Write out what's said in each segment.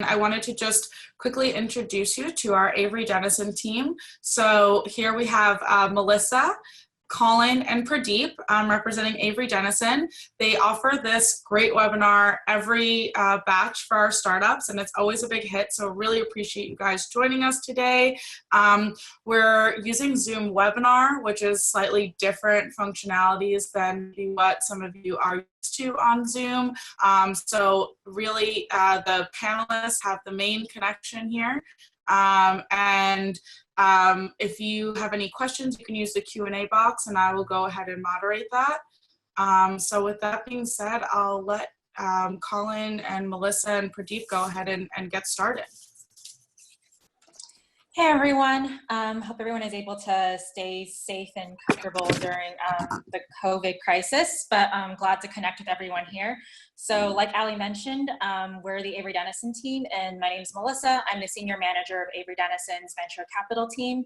I wanted to just quickly introduce you to our Avery Dennison team. So here we have Melissa, Collin, and Pradeep representing Avery Dennison. They offer this great webinar every batch for our startups, and it's always a big hit, so really appreciate you guys joining us today. We're using Zoom Webinar, which is slightly different functionalities than what some of you are used to on Zoom. So really the panelists have the main connection here. If you have any questions, you can use the Q&A box and I will go ahead and moderate that. So with that being said, I'll let Collin and Melissa and Pradeep go ahead and get started. Hey everyone, hope everyone is able to stay safe and comfortable during the COVID crisis, but I'm glad to connect with everyone here. So like Ali mentioned, we're the Avery Dennison team, and my name is Melissa. I'm the Senior Manager of Avery Dennison's Venture Capital team.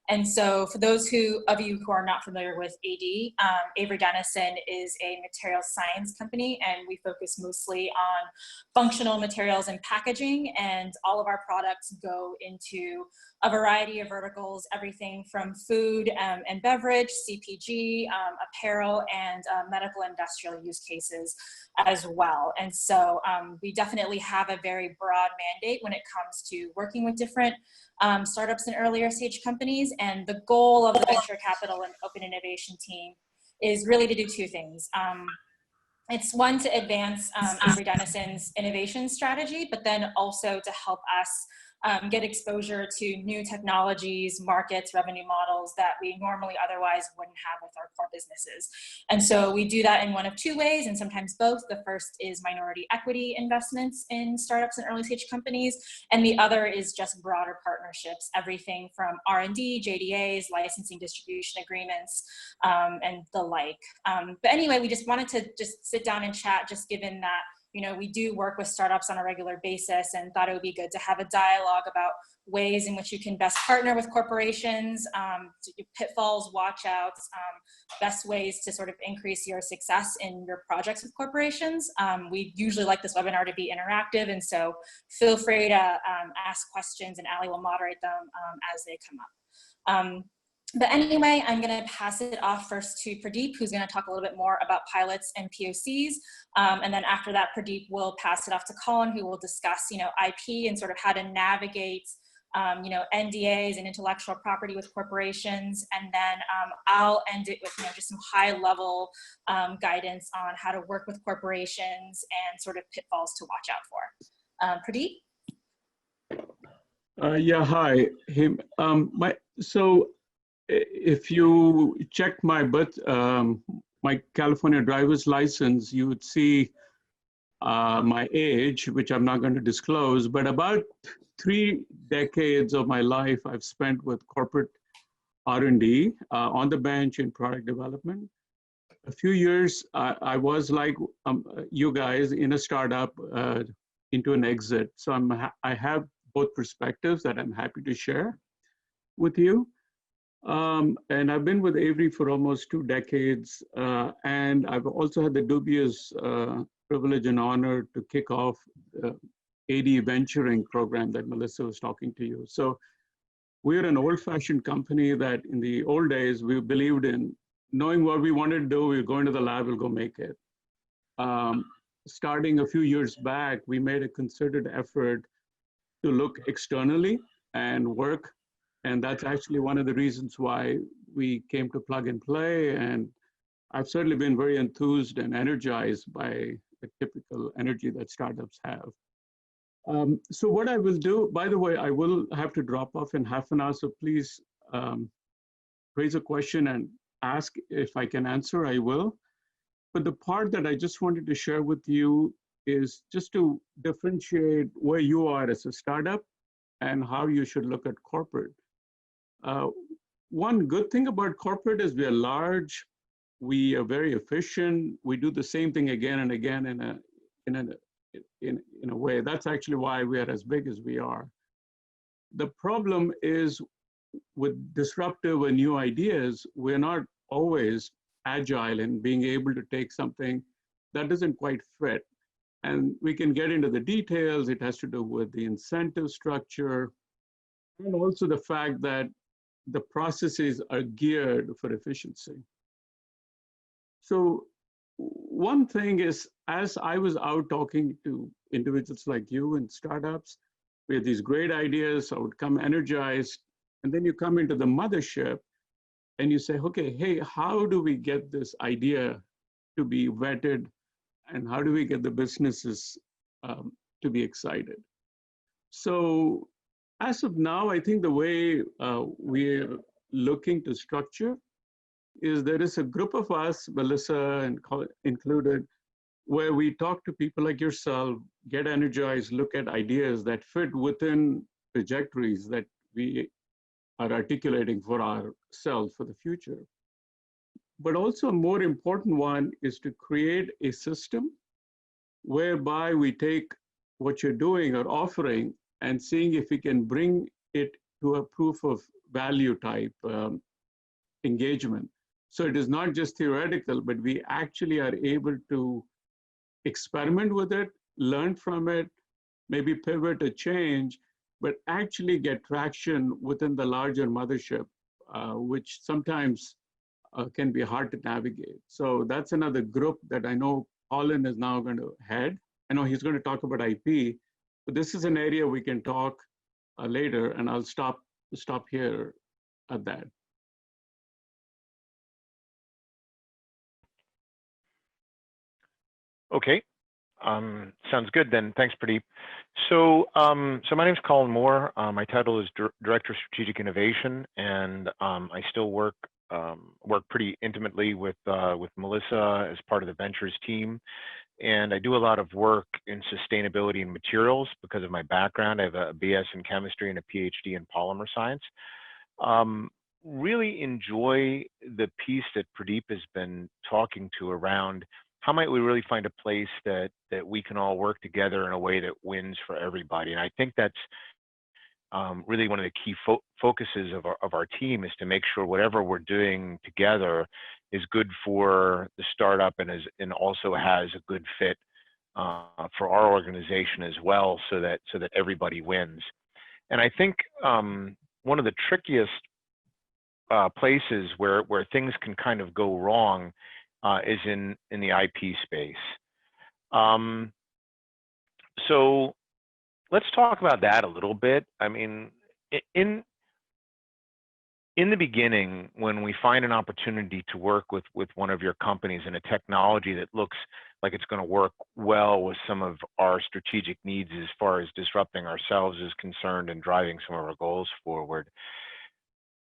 And so for those of you who are not familiar with AD, Avery Dennison is a materials science company, and we focus mostly on functional materials and packaging, and all of our products go into a variety of verticals, everything from food and beverage, CPG, apparel, and medical industrial use cases as well. And so we definitely have a very broad mandate when it comes to working with different startups and earlier stage companies. And the goal of the Venture Capital and Open Innovation team is really to do two things. It's one, to advance Avery Dennison's innovation strategy, but then also to help us get exposure to new technologies, markets, revenue models that we normally otherwise wouldn't have with our core businesses. And so we do that in one of two ways, and sometimes both. The first is minority equity investments in startups and early stage companies, and the other is just broader partnerships, everything from R&D, JDAs, licensing distribution agreements, and the like. But anyway, we just wanted to just sit down and chat, just given that we do work with startups on a regular basis, and thought it would be good to have a dialogue about ways in which you can best partner with corporations, pitfalls, watch outs, best ways to sort of increase your success in your projects with corporations. We usually like this webinar to be interactive, and so feel free to ask questions, and Ali will moderate them as they come up. But anyway, I'm going to pass it off first to Pradeep, who's going to talk a little bit more about pilots and POCs. And then after that, Pradeep will pass it off to Collin, who will discuss, IP and sort of how to navigate, NDAs and intellectual property with corporations. And then I'll end it with, just some high level guidance on how to work with corporations and sort of pitfalls to watch out for. Pradeep? Yeah, hi. So if you check my my California driver's license, you would see my age, which I'm not going to disclose, but about 3 decades of my life I've spent with corporate R&D on the bench in product development. A few years I was like you guys in a startup into an exit. So I have both perspectives that I'm happy to share with you. And I've been with Avery for almost 2 decades, and I've also had the dubious privilege and honor to kick off the AD venturing program that Melissa was talking to you. So we're an old-fashioned company that in the old days, we believed in knowing what we wanted to do, we'll go into the lab, we'll go make it. Starting a few years back, we made a concerted effort to look externally and work. And that's actually one of the reasons why we came to Plug and Play. And I've certainly been very enthused and energized by the typical energy that startups have. So what I will do, by the way, I will have to drop off in half an hour. So please raise a question and ask. If I can answer, I will. But the part that I just wanted to share with you is just to differentiate where you are as a startup and how you should look at corporate. One good thing about corporate is we are large, we are very efficient, we do the same thing again and again in a way. That's actually why we are as big as we are. The problem is with disruptive and new ideas, we're not always agile in being able to take something that doesn't quite fit. And we can get into the details. It has to do with the incentive structure and also the fact that the processes are geared for efficiency. So one thing is, as I was out talking to individuals like you in startups, we had these great ideas, I would come energized, and then you come into the mothership and you say, okay, hey, how do we get this idea to be vetted, and how do we get the businesses to be excited? So as of now, I think the way we're looking to structure is there is a group of us, Melissa and included, where we talk to people like yourself, get energized, look at ideas that fit within trajectories that we are articulating for ourselves for the future. But also a more important one is to create a system whereby we take what you're doing or offering and seeing if we can bring it to a proof of value type engagement. So it is not just theoretical, but we actually are able to experiment with it, learn from it, maybe pivot a change, but actually get traction within the larger mothership, which sometimes can be hard to navigate. So that's another group that I know Collin is now going to head. I know he's going to talk about IP, but this is an area we can talk later, and I'll stop here at that. Okay, sounds good then. Thanks, Pradeep. So, my name is Collin Moore. My title is Director of Strategic Innovation, and I still work pretty intimately with Melissa as part of the ventures team. And I do a lot of work in sustainability and materials because of my background. I have a BS in chemistry and a PhD in polymer science. Really enjoy the piece that Pradeep has been talking to around how might we really find a place that we can all work together in a way that wins for everybody. And I think that's really one of the key focuses of our team, is to make sure whatever we're doing together is good for the startup and also has a good fit for our organization as well, so that everybody wins. And I think one of the trickiest places where things can kind of go wrong is in the IP space. So let's talk about that a little bit. I mean, in the beginning, when we find an opportunity to work with one of your companies in a technology that looks like it's going to work well with some of our strategic needs as far as disrupting ourselves is concerned and driving some of our goals forward,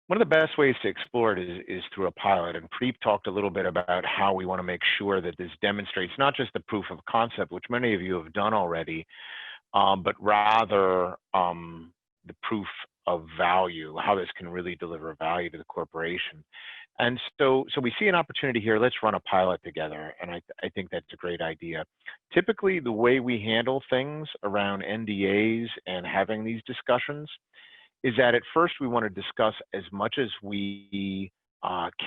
one of the best ways to explore it is through a pilot. And Pradeep talked a little bit about how we want to make sure that this demonstrates not just the proof of concept, which many of you have done already, but rather the proof of value, how this can really deliver value to the corporation. And so we see an opportunity here. Let's run a pilot together. And I think that's a great idea. Typically, the way we handle things around NDAs and having these discussions is that at first we want to discuss as much as we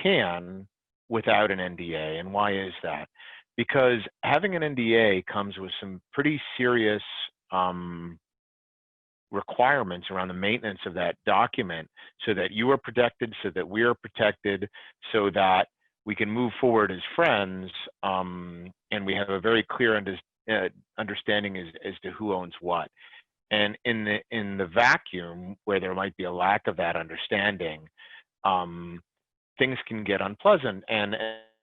can without an NDA. And why is that? Because having an NDA comes with some pretty serious requirements around the maintenance of that document, so that you are protected, so that we are protected, so that we can move forward as friends, and we have a very clear understanding as to who owns what. And in the vacuum where there might be a lack of that understanding, things can get unpleasant, and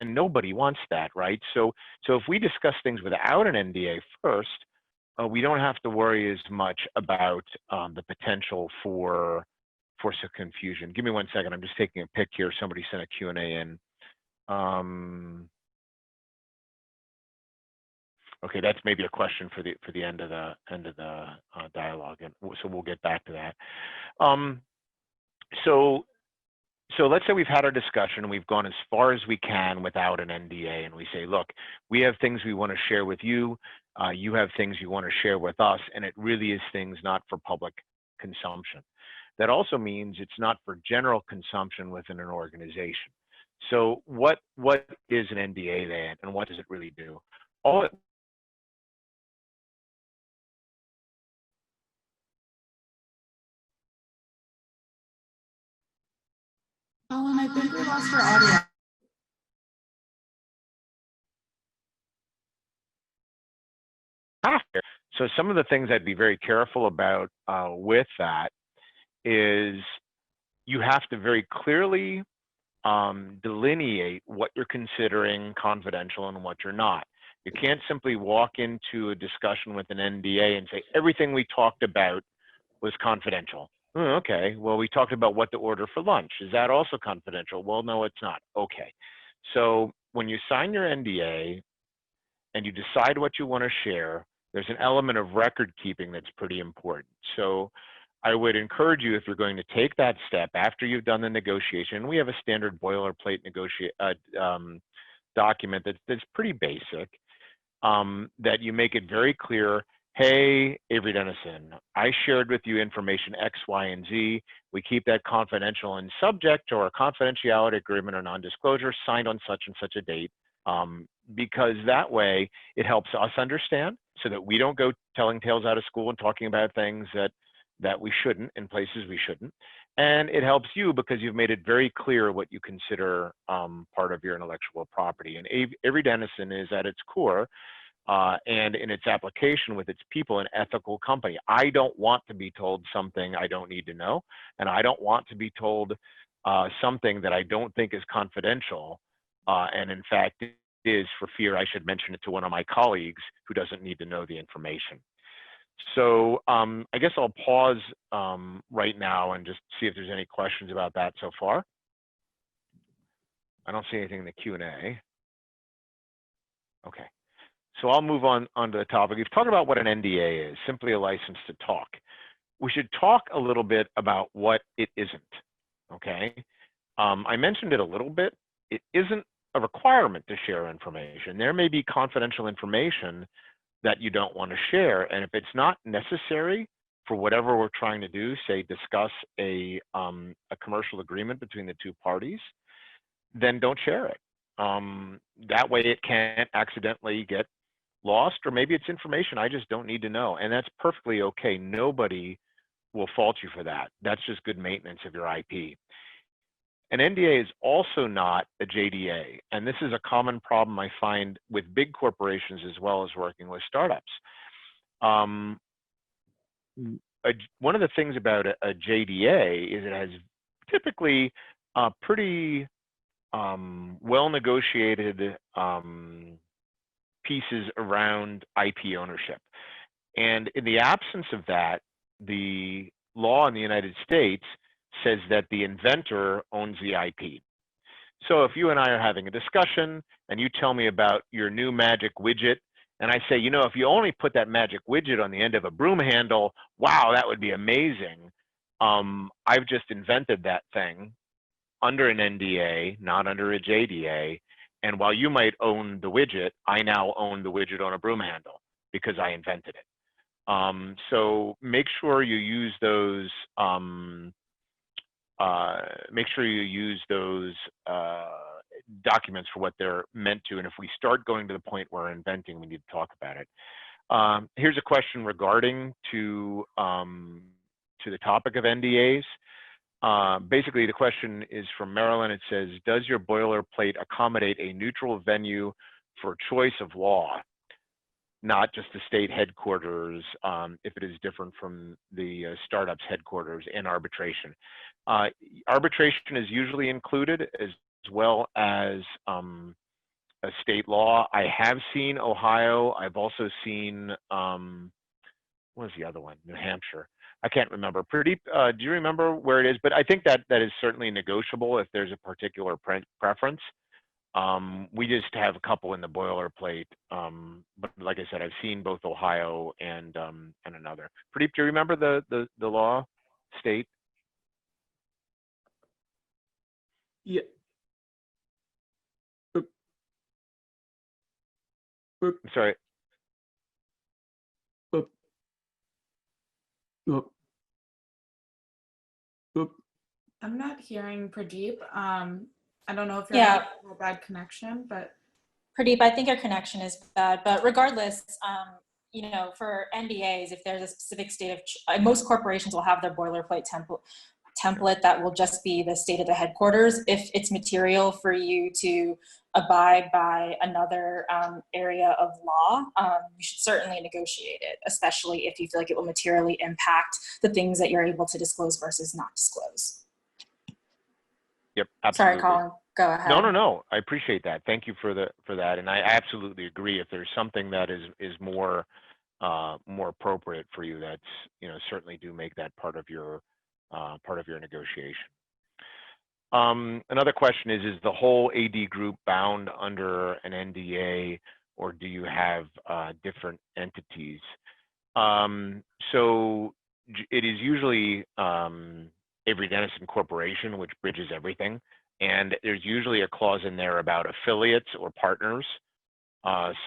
nobody wants that, right? So if we discuss things without an NDA first, we don't have to worry as much about the potential for some confusion. Give me 1 second. I'm just taking a pic here. Somebody sent a Q&A in. Okay, that's maybe a question for the end of the dialogue, and so we'll get back to that. So let's say we've had our discussion and we've gone as far as we can without an NDA, and we say, look, we have things we want to share with you. You have things you want to share with us, and it really is things not for public consumption. That also means it's not for general consumption within an organization. So what is an NDA then, and what does it really do? All it Collin, I think we lost your audio. After. So some of the things I'd be very careful about with that is you have to very clearly delineate what you're considering confidential and what you're not. You can't simply walk into a discussion with an NDA and say, everything we talked about was confidential. Oh, okay, well, we talked about what to order for lunch. Is that also confidential? Well, no, it's not. Okay. So when you sign your NDA and you decide what you want to share, there's an element of record keeping that's pretty important. So I would encourage you, if you're going to take that step after you've done the negotiation, we have a standard boilerplate document that's pretty basic, that you make it very clear, hey, Avery Dennison, I shared with you information X, Y, and Z. We keep that confidential and subject to our confidentiality agreement or non-disclosure signed on such and such a date, because that way it helps us understand so that we don't go telling tales out of school and talking about things that we shouldn't in places we shouldn't. And it helps you because you've made it very clear what you consider part of your intellectual property. And Avery Dennison is at its core and in its application with its people an ethical company. I don't want to be told something I don't need to know, and I don't want to be told something that I don't think is confidential, and in fact is for fear I should mention it to one of my colleagues who doesn't need to know the information. So I guess I'll pause right now and just see if there's any questions about that so far. I don't see anything in the Q&A. Okay, so I'll move on to the topic. We've talked about what an NDA is, simply a license to talk. We should talk a little bit about what it isn't, okay? I mentioned it a little bit. It isn't a requirement to share information. There may be confidential information that you don't want to share, and if it's not necessary for whatever we're trying to do, say discuss a commercial agreement between the two parties, then don't share it. That way it can't accidentally get lost, or maybe it's information I just don't need to know, and that's perfectly okay. Nobody will fault you for that. That's just good maintenance of your IP. An NDA is also not a JDA, and this is a common problem I find with big corporations as well as working with startups. One of the things about a JDA is it has typically pretty well-negotiated pieces around IP ownership. And in the absence of that, the law in the United States says that the inventor owns the IP. So if you and I are having a discussion and you tell me about your new magic widget, and I say, you know, if you only put that magic widget on the end of a broom handle, wow, that would be amazing. I've just invented that thing under an NDA, not under a JDA. And while you might own the widget, I now own the widget on a broom handle because I invented it. So make sure you use those documents for what they're meant to. And if we start going to the point where we're inventing, we need to talk about it. Here's a question regarding to the topic of NDAs. Basically, the question is from Merrill, and it says, does your boilerplate accommodate a neutral venue for choice of law, not just the state headquarters, if it is different from the startup's headquarters, in arbitration? Arbitration is usually included as well as a state law. I have seen Ohio. I've also seen, what was the other one? New Hampshire. I can't remember. Pradeep, do you remember where it is? But I think that is certainly negotiable if there's a particular preference. We just have a couple in the boilerplate. But like I said, I've seen both Ohio and another. Pradeep, do you remember the law state? Yeah. I'm sorry. I'm not hearing Pradeep. I don't know if you're Yeah. having a bad connection, but Pradeep, I think your connection is bad, but regardless, you know, for NDAs, if there's a specific state of, most corporations will have their boilerplate template, template that will just be the state of the headquarters. If it's material for you to abide by another area of law, you should certainly negotiate it, especially if you feel like it will materially impact the things that you're able to disclose versus not disclose. Yep, absolutely. Sorry, Collin, go ahead. No. I appreciate that. Thank you for that. And I absolutely agree. If there's something that is more appropriate for you, that's, certainly do make that part of your negotiation. Another question is the whole AD group bound under an NDA, or do you have different entities? So it is usually Avery Dennison Corporation, which bridges everything. And there's usually a clause in there about affiliates or partners.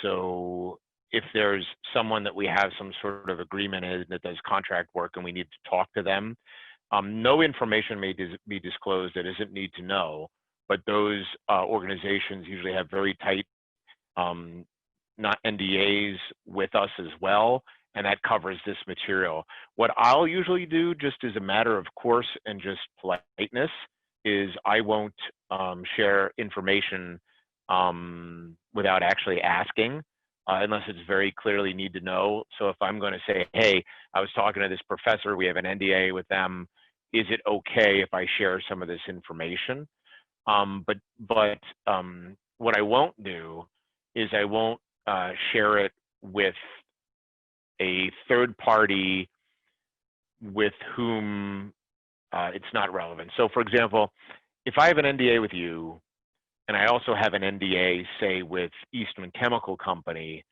So if there's someone that we have some sort of agreement in that does contract work and we need to talk to them, no information may be disclosed that isn't need to know, but those organizations usually have very tight not NDAs with us as well, and that covers this material. What I'll usually do, just as a matter of course and just politeness, is I won't share information without actually asking, unless it's very clearly need to know. So if I'm going to say, hey, I was talking to this professor, we have an NDA with them, is it okay if I share some of this information? But what I won't do is I won't share it with a third party with whom it's not relevant. So for example, if I have an NDA with you and I also have an NDA, say with Eastman Chemical Company,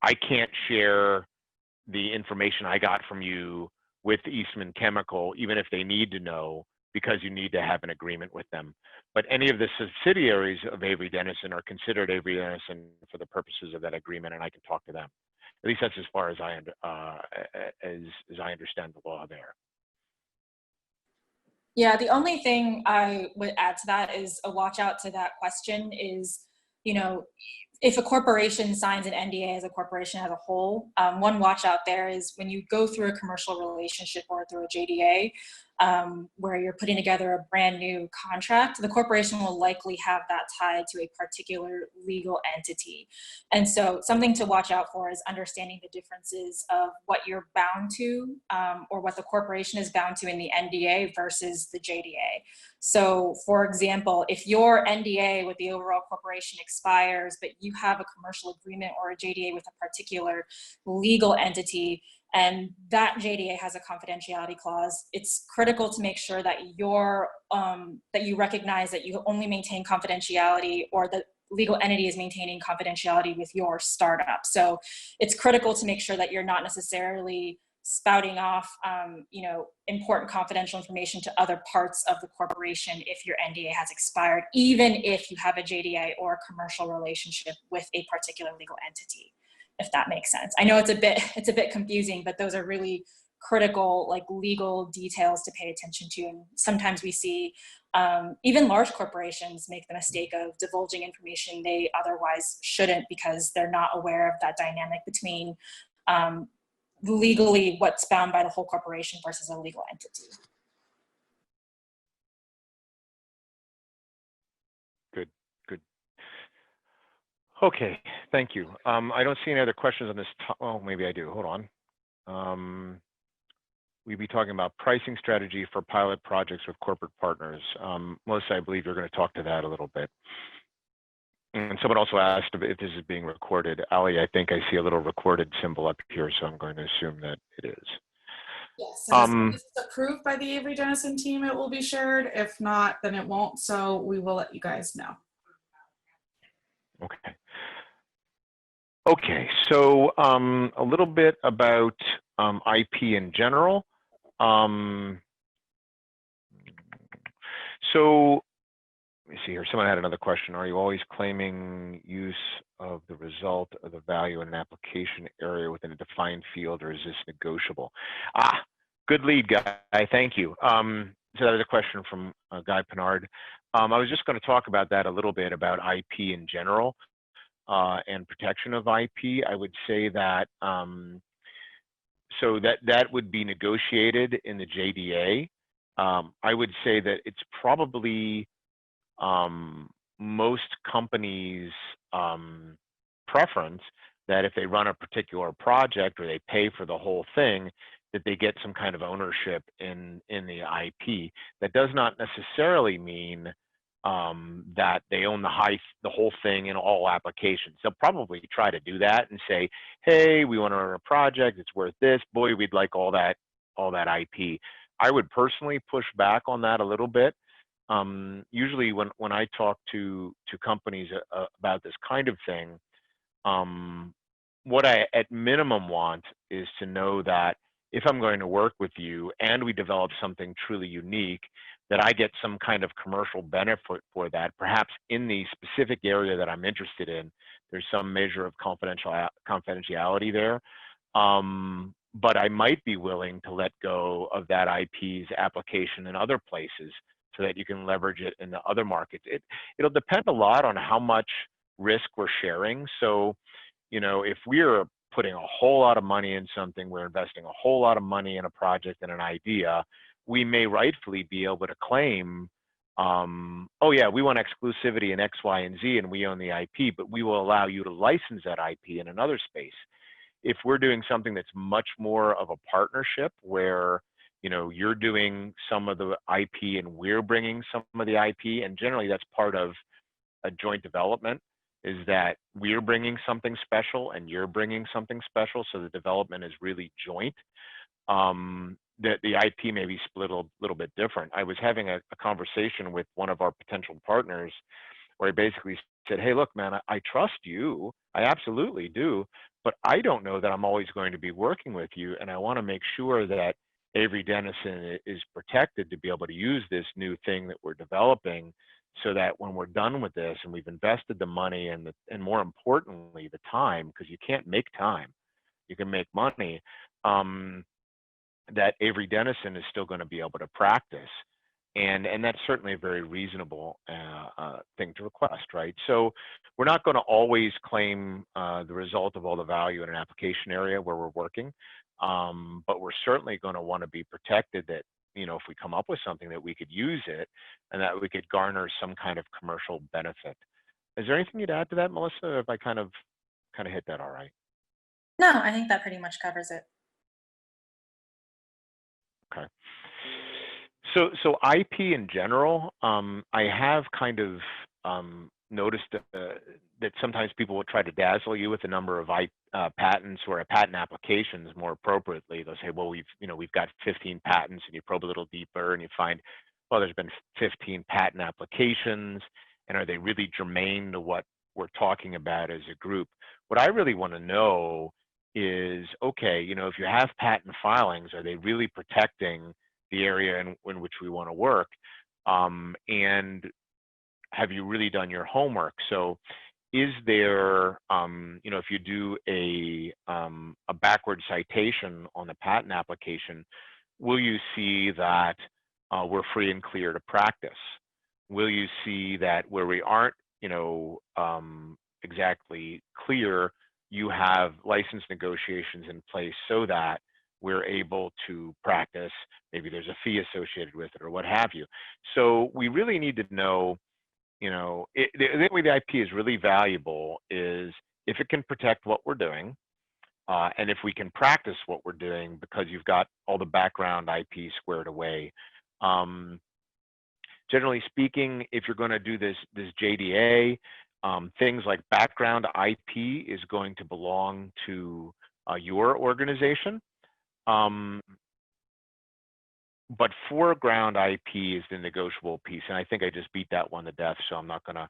I can't share the information I got from you with Eastman Chemical, even if they need to know, because you need to have an agreement with them. But any of the subsidiaries of Avery Dennison are considered Avery Dennison for the purposes of that agreement, and I can talk to them. At least that's as far as I understand the law there. Yeah, the only thing I would add to that is a watch out to that question is, if a corporation signs an NDA as a corporation as a whole, one watch out there is when you go through a commercial relationship or through a JDA, where you're putting together a brand new contract, the corporation will likely have that tied to a particular legal entity. And so something to watch out for is understanding the differences of what you're bound to, or what the corporation is bound to in the NDA versus the JDA. So for example, if your NDA with the overall corporation expires, but you have a commercial agreement or a JDA with a particular legal entity, and that JDA has a confidentiality clause, it's critical to make sure that that you recognize that you only maintain confidentiality, or the legal entity is maintaining confidentiality with your startup. So it's critical to make sure that you're not necessarily spouting off important confidential information to other parts of the corporation if your NDA has expired, even if you have a JDA or a commercial relationship with a particular legal entity, if that makes sense. I know it's a bit confusing, but those are really critical legal details to pay attention to. And sometimes we see even large corporations make the mistake of divulging information they otherwise shouldn't, because they're not aware of that dynamic between legally what's bound by the whole corporation versus a legal entity. Good. Okay, thank you. I don't see any other questions on this. Oh, maybe I do. Hold on. We'll be talking about pricing strategy for pilot projects with corporate partners. Melissa, I believe you're going to talk to that a little bit. And someone also asked if this is being recorded. Ali, I think I see a little recorded symbol up here, so I'm going to assume that it is. Yes, and if it's approved by the Avery Dennison team, it will be shared. If not, then it won't. So we will let you guys know. Okay, so a little bit about IP in general. So let me see here. Someone had another question. Are you always claiming use of the result of the value in an application area within a defined field, or is this negotiable? Good lead, Guy. Thank you. So that was a question from Guy Pinard. I was just going to talk about that a little bit, about IP in general and protection of IP. I would say that so that would be negotiated in the JDA. I would say that it's probably most companies' preference that if they run a particular project or they pay for the whole thing, that they get some kind of ownership in the IP. That does not necessarily mean that they own the whole thing in all applications. They'll probably try to do that and say, hey, we want to run a project, it's worth this, boy, we'd like all that IP. I would personally push back on that a little bit. Usually when I talk to companies about this kind of thing, what I at minimum want is to know that if I'm going to work with you and we develop something truly unique, that I get some kind of commercial benefit for that, perhaps in the specific area that I'm interested in. There's some measure of confidentiality there. But I might be willing to let go of that IP's application in other places so that you can leverage it in the other markets. It'll depend a lot on how much risk we're sharing. So, you know, if we're putting a whole lot of money in something, we're investing a whole lot of money in a project and an idea, we may rightfully be able to claim, oh yeah, we want exclusivity in X, Y, and Z, and we own the IP, but we will allow you to license that IP in another space. If we're doing something that's much more of a partnership where, you know, you're doing some of the IP and we're bringing some of the IP, and generally that's part of a joint development, is that we're bringing something special and you're bringing something special, so the development is really joint. The IP may be split a little bit different. I was having a conversation with one of our potential partners where I basically said, hey, look, man, I trust you. I absolutely do. But I don't know that I'm always going to be working with you. And I want to make sure that Avery Dennison is protected to be able to use this new thing that we're developing, so that when we're done with this and we've invested the money and more importantly, the time, because you can't make time, you can make money, that Avery Dennison is still going to be able to practice. And that's certainly a very reasonable thing to request, right? So we're not going to always claim the result of all the value in an application area where we're working, but we're certainly going to want to be protected that, you know, if we come up with something, that we could use it and that we could garner some kind of commercial benefit. Is there anything you'd add to that, Melissa? If I kind of hit that all right? No, I think that pretty much covers it. Okay. So IP in general, I have kind of noticed that sometimes people will try to dazzle you with the number of patents or patent applications. More appropriately, they'll say, well, we've got 15 patents, and you probe a little deeper and you find, well, there's been 15 patent applications, and are they really germane to what we're talking about as a group? What I really want to know is, okay, you know, if you have patent filings, are they really protecting the area in which we want to work? And have you really done your homework? So is there, you know, if you do a backward citation on the patent application, will you see that we're free and clear to practice? Will you see that where we aren't, you know, exactly clear, you have license negotiations in place so that we're able to practice? Maybe there's a fee associated with it or what have you. So we really need to know, you know, the way the IP is really valuable is if it can protect what we're doing, and if we can practice what we're doing because you've got all the background IP squared away. Generally speaking, if you're going to do this JDA, things like background IP is going to belong to your organization. But foreground IP is the negotiable piece, and I think I just beat that one to death, so I'm not going to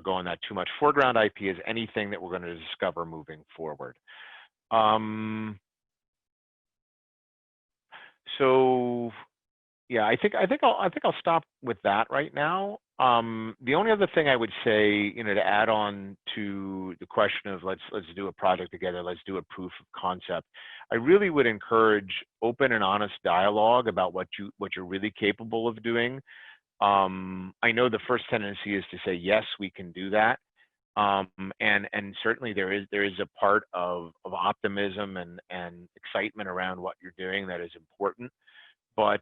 go on that too much. Foreground IP is anything that we're going to discover moving forward. So yeah, I think I'll stop with that right now. The only other thing I would say, you know, to add on to the question of let's do a project together, let's do a proof of concept, I really would encourage open and honest dialogue about what you're really capable of doing. I know the first tendency is to say, yes, we can do that. And certainly there is a part of optimism and excitement around what you're doing that is important. But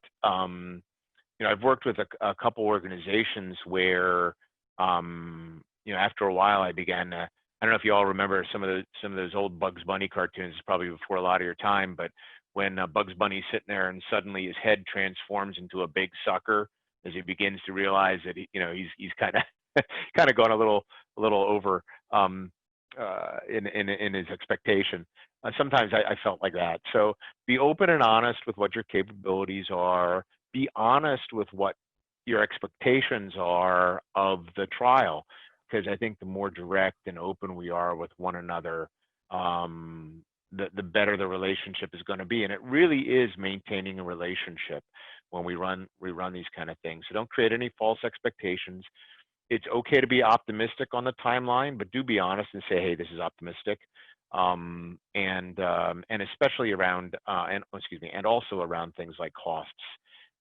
I've worked with a couple organizations where, after a while I began to, I don't know if you all remember some of those old Bugs Bunny cartoons, probably before a lot of your time, but when Bugs Bunny's sitting there and suddenly his head transforms into a big sucker as he begins to realize that he's kind of gone a little over in his expectation. Sometimes I felt like that. So be open and honest with what your capabilities are. Be honest with what your expectations are of the trial, because I think the more direct and open we are with one another, the better the relationship is going to be. And it really is maintaining a relationship when we run these kind of things. So don't create any false expectations. It's okay to be optimistic on the timeline, but do be honest and say, hey, this is optimistic. And especially around, and also around things like costs.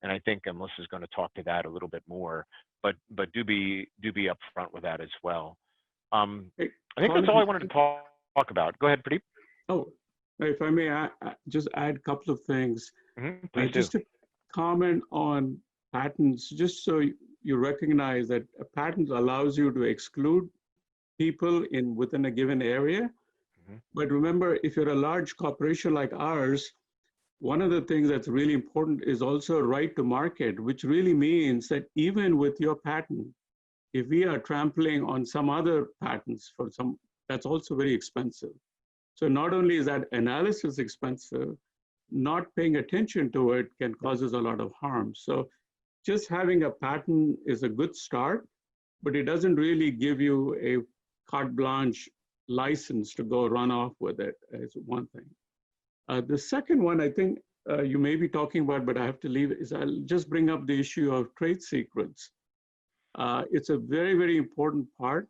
And I think Melissa's going to talk to that a little bit more, but do be upfront with that as well. I think that's all I wanted to talk about. Go ahead, Pradeep. Oh, if I may just add a couple of things. Please just do. to comment on patents, just so you recognize that a patent allows you to exclude people within a given area. But remember, if you're a large corporation like ours, one of the things that's really important is also right to market, which really means that even with your patent, if we are trampling on some other patents that's also very expensive. So not only is that analysis expensive, not paying attention to it can cause us a lot of harm. So just having a patent is a good start, but it doesn't really give you a carte blanche license to go run off with it, is one thing. The second one I think you may be talking about, but I have to leave, is I'll just bring up the issue of trade secrets. It's a very, very important part.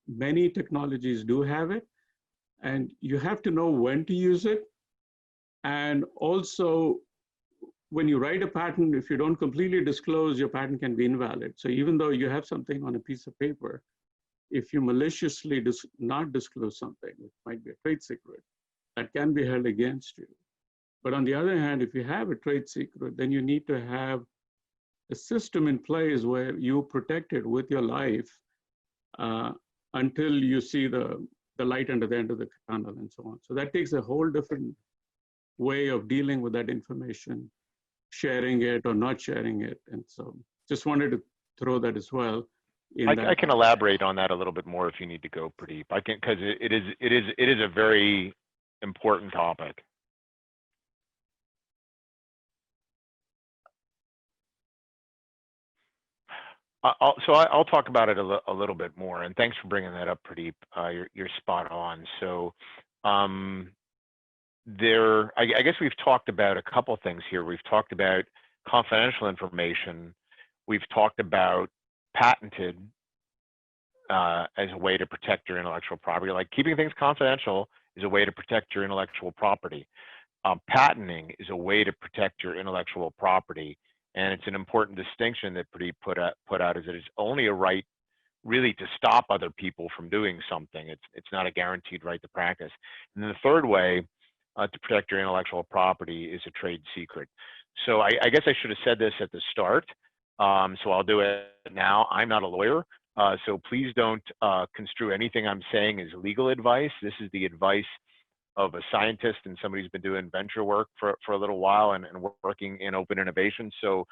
Many technologies do have it, and you have to know when to use it. And also, when you write a patent, if you don't completely disclose, your patent can be invalid. So even though you have something on a piece of paper, if you maliciously not disclose something, it might be a trade secret, that can be held against you. But on the other hand, if you have a trade secret, then you need to have a system in place where you protect it with your life until you see the light under the end of the tunnel and so on. So that takes a whole different way of dealing with that information, sharing it or not sharing it. And so just wanted to throw that as well. I can elaborate on that a little bit more if you need to go, Pradeep. I can, because it is a very important topic. I'll talk about it a little bit more, and thanks for bringing that up, Pradeep. You're spot on. So I guess we've talked about a couple things here. We've talked about confidential information. We've talked about patented as a way to protect your intellectual property. Like keeping things confidential is a way to protect your intellectual property. Patenting is a way to protect your intellectual property. And it's an important distinction that Pradeep put out, is that it's only a right really to stop other people from doing something. It's not a guaranteed right to practice. And then the third way to protect your intellectual property is a trade secret. So I guess I should have said this at the start. So I'll do it now. I'm not a lawyer. So please don't construe anything I'm saying as legal advice. This is the advice of a scientist and somebody who's been doing venture work for a little while and working in open innovation. So,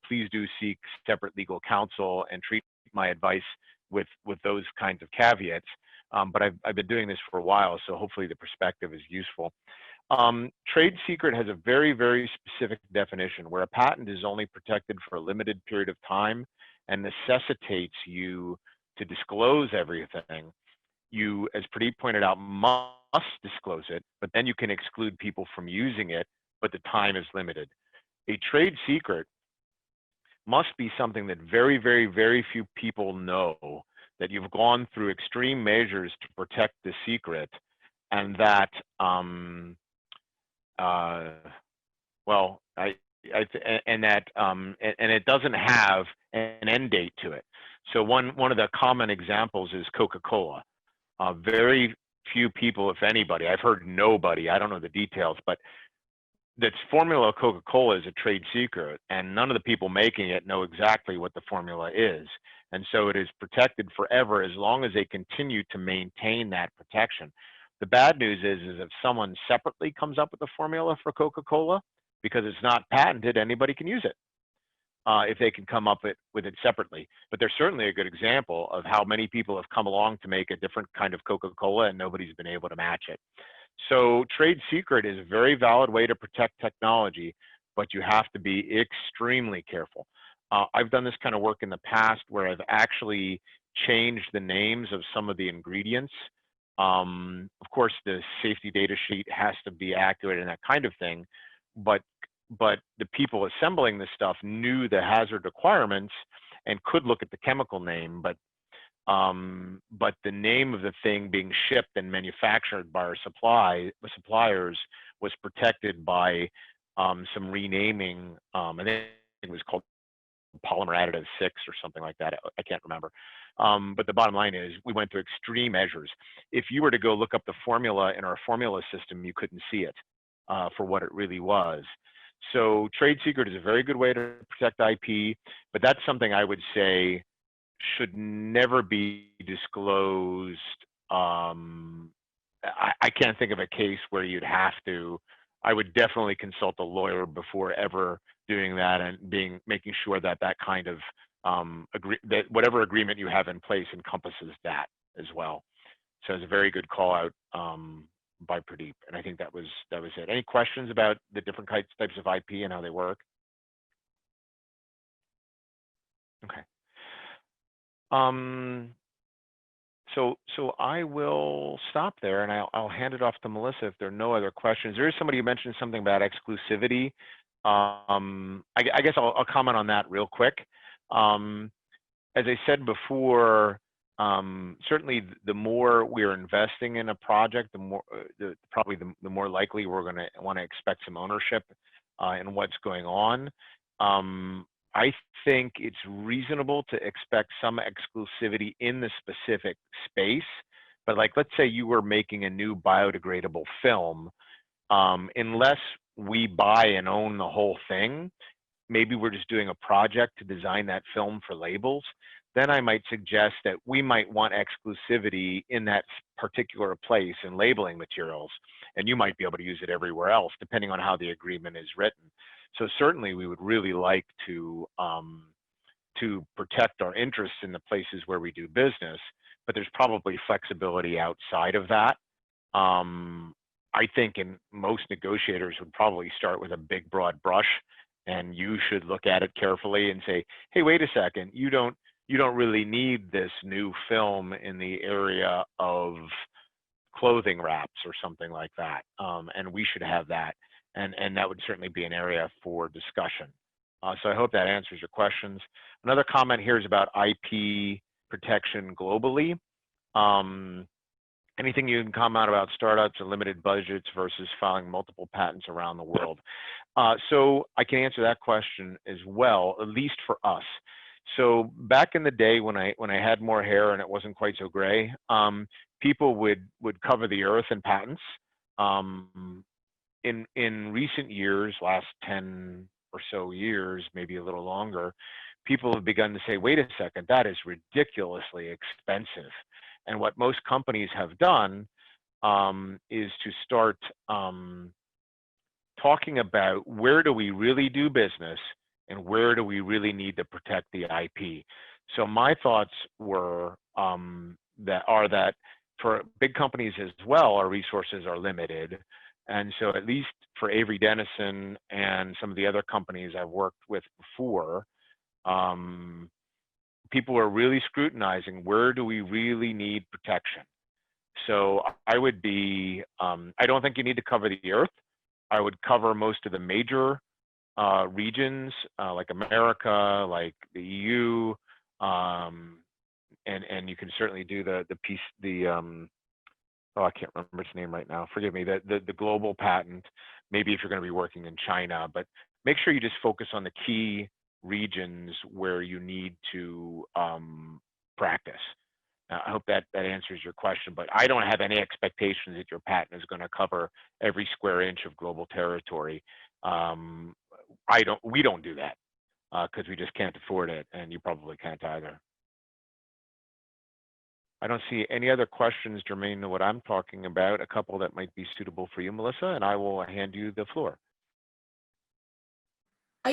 please do seek separate legal counsel and treat my advice with those kinds of caveats. But I've been doing this for a while, so hopefully the perspective is useful. Trade secret has a very, very specific definition where a patent is only protected for a limited period of time and necessitates you to disclose everything. You, as Pradeep pointed out, must disclose it, but then you can exclude people from using it, but the time is limited. A trade secret must be something that very, very, very few people know, that you've gone through extreme measures to protect the secret, and that, and it doesn't have an end date to it. So one of the common examples is Coca-Cola. Very few people, if anybody, I've heard nobody, I don't know the details, but that's formula Coca-Cola is a trade secret, and none of the people making it know exactly what the formula is. And so it is protected forever as long as they continue to maintain that protection. The bad news is if someone separately comes up with a formula for Coca-Cola, because it's not patented, anybody can use it if they can come up with it separately. But there's certainly a good example of how many people have come along to make a different kind of Coca-Cola and nobody's been able to match it. So trade secret is a very valid way to protect technology, but you have to be extremely careful. I've done this kind of work in the past where I've actually changed the names of some of the ingredients. Of course, the safety data sheet has to be accurate and that kind of thing, but the people assembling this stuff knew the hazard requirements and could look at the chemical name, but the name of the thing being shipped and manufactured by our suppliers was protected by some renaming. I think it was called polymer additive 6 or something like that. I can't remember. But the bottom line is we went to extreme measures. If you were to go look up the formula in our formula system, you couldn't see it for what it really was. So trade secret is a very good way to protect IP, but that's something I would say should never be disclosed. I can't think of a case where you'd have to. I would definitely consult a lawyer before ever doing that and making sure that that kind of that whatever agreement you have in place encompasses that as well. So it's a very good call out by Pradeep, and I think that was it. Any questions about the different types of IP and how they work? Okay. So I will stop there, and I'll hand it off to Melissa if there are no other questions. There is somebody who mentioned something about exclusivity. I guess I'll comment on that real quick. As I said before, certainly the more we're investing in a project, the more probably the more likely we're going to want to expect some ownership in what's going on. I think it's reasonable to expect some exclusivity in the specific space, but like, let's say you were making a new biodegradable film, unless we buy and own the whole thing, maybe we're just doing a project to design that film for labels, then I might suggest that we might want exclusivity in that particular place in labeling materials, and you might be able to use it everywhere else, depending on how the agreement is written. So certainly we would really like to protect our interests in the places where we do business, but there's probably flexibility outside of that. I think most negotiators would probably start with a big broad brush, and you should look at it carefully and say, hey, wait a second, you don't really need this new film in the area of clothing wraps or something like that, and we should have that. And that would certainly be an area for discussion. So I hope that answers your questions. Another comment here is about IP protection globally. Anything you can comment about startups and limited budgets versus filing multiple patents around the world? So I can answer that question as well, at least for us. So back in the day when I had more hair and it wasn't quite so gray, people would cover the earth in patents. In recent years, last 10 or so years, maybe a little longer, people have begun to say, wait a second, that is ridiculously expensive. And what most companies have done is to start talking about where do we really do business and where do we really need to protect the IP. So my thoughts were that for big companies as well, our resources are limited. And so at least for Avery Dennison and some of the other companies I've worked with before, people are really scrutinizing where do we really need protection. So I would be, I don't think you need to cover the earth. I would cover most of the major regions like America, like the EU, and you can certainly do the oh, I can't remember its name right now. Forgive me. The global patent. Maybe if you're going to be working in China, but make sure you just focus on the key regions where you need to practice. I hope that answers your question, but I don't have any expectations that your patent is going to cover every square inch of global territory. We don't do that because we just can't afford it, and you probably can't either. I don't see any other questions germane to what I'm talking about, a couple that might be suitable for you, Melissa, and I will hand you the floor.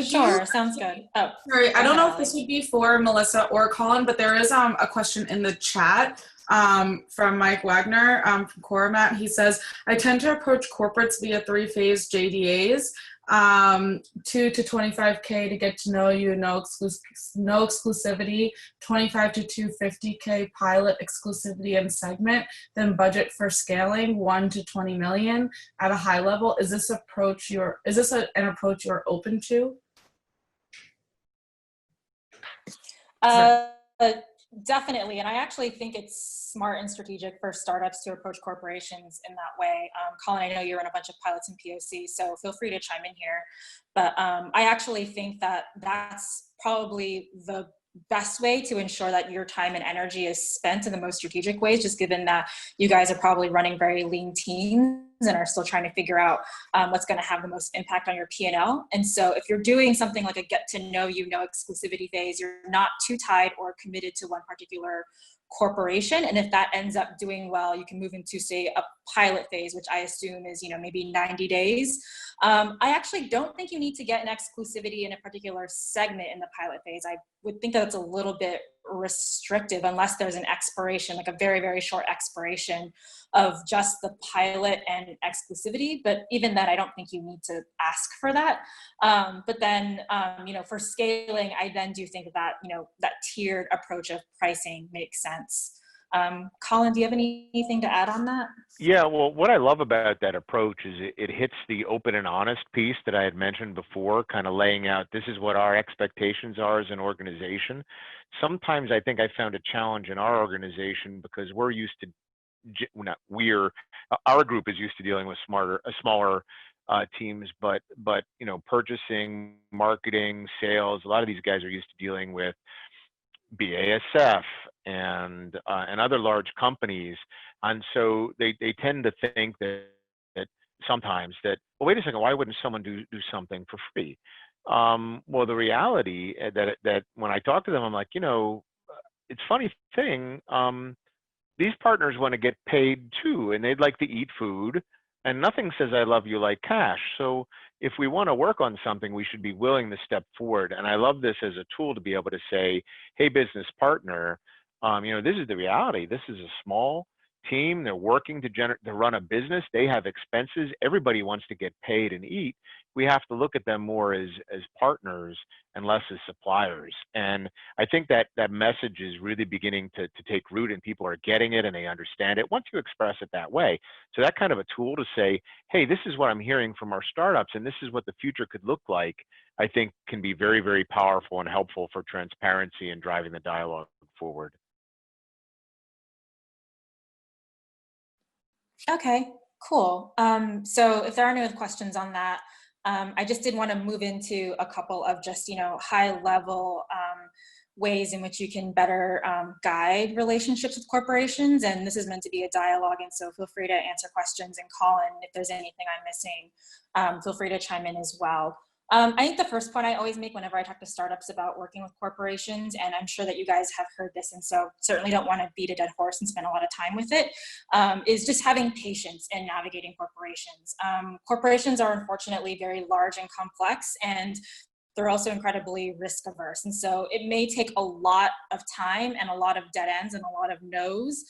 Sure, sounds good. Oh, sorry, I don't know if Allie. this would be for Melissa or Collin, but there is a question in the chat from Mike Wagner from Coramat. He says, I tend to approach corporates via 3-phase JDAs, 2 to 25K to get to know you, no exclusivity, 25 to 250K pilot exclusivity and segment, then budget for scaling 1 to 20 million at a high level. Is this an approach you're open to? Definitely, and I actually think it's smart and strategic for startups to approach corporations in that way. Collin, I know you're in a bunch of pilots and POC, so feel free to chime in here. But I actually think that that's probably the best way to ensure that your time and energy is spent in the most strategic ways, just given that you guys are probably running very lean teams and are still trying to figure out what's going to have the most impact on your P&L. And so if you're doing something like a get to know you, no exclusivity phase, you're not too tied or committed to one particular corporation. And if that ends up doing well, you can move into, say, a pilot phase, which I assume is, maybe 90 days. I actually don't think you need to get an exclusivity in a particular segment in the pilot phase. I would think that it's a little bit restrictive unless there's an expiration, like a very, very short expiration of just the pilot and exclusivity. But even then, I don't think you need to ask for that. But then, for scaling, I then do think that, that tiered approach of pricing makes sense. Collin, do you have anything to add on that? Yeah, well, what I love about that approach is it hits the open and honest piece that I had mentioned before, kind of laying out this is what our expectations are as an organization. Sometimes I think I found a challenge in our organization because we're used to, our group is used to dealing with smaller teams, but purchasing, marketing, sales, a lot of these guys are used to dealing with BASF and other large companies, and so they tend to think that sometimes that, well, wait a second, why wouldn't someone do something for free? Well, the reality that when I talk to them, I'm like, it's a funny thing. These partners want to get paid too, and they'd like to eat food, and nothing says I love you like cash. So if we want to work on something, we should be willing to step forward. And I love this as a tool to be able to say, hey, business partner, this is the reality. This is a small team. They're working to run a business. They have expenses. Everybody wants to get paid and eat. We have to look at them more as partners and less as suppliers. And I think that message is really beginning to take root, and people are getting it and they understand it once you express it that way. So that kind of a tool to say, hey, this is what I'm hearing from our startups and this is what the future could look like, I think can be very, very powerful and helpful for transparency and driving the dialogue forward. Okay, cool. So if there are no other questions on that, I just did want to move into a couple of just, high level ways in which you can better guide relationships with corporations. And this is meant to be a dialogue. And so feel free to answer questions and call in if there's anything I'm missing. Feel free to chime in as well. I think the first point I always make whenever I talk to startups about working with corporations, and I'm sure that you guys have heard this, and so certainly don't want to beat a dead horse and spend a lot of time with it, is just having patience in navigating corporations. Corporations are unfortunately very large and complex, and they're also incredibly risk averse. And so it may take a lot of time and a lot of dead ends and a lot of no's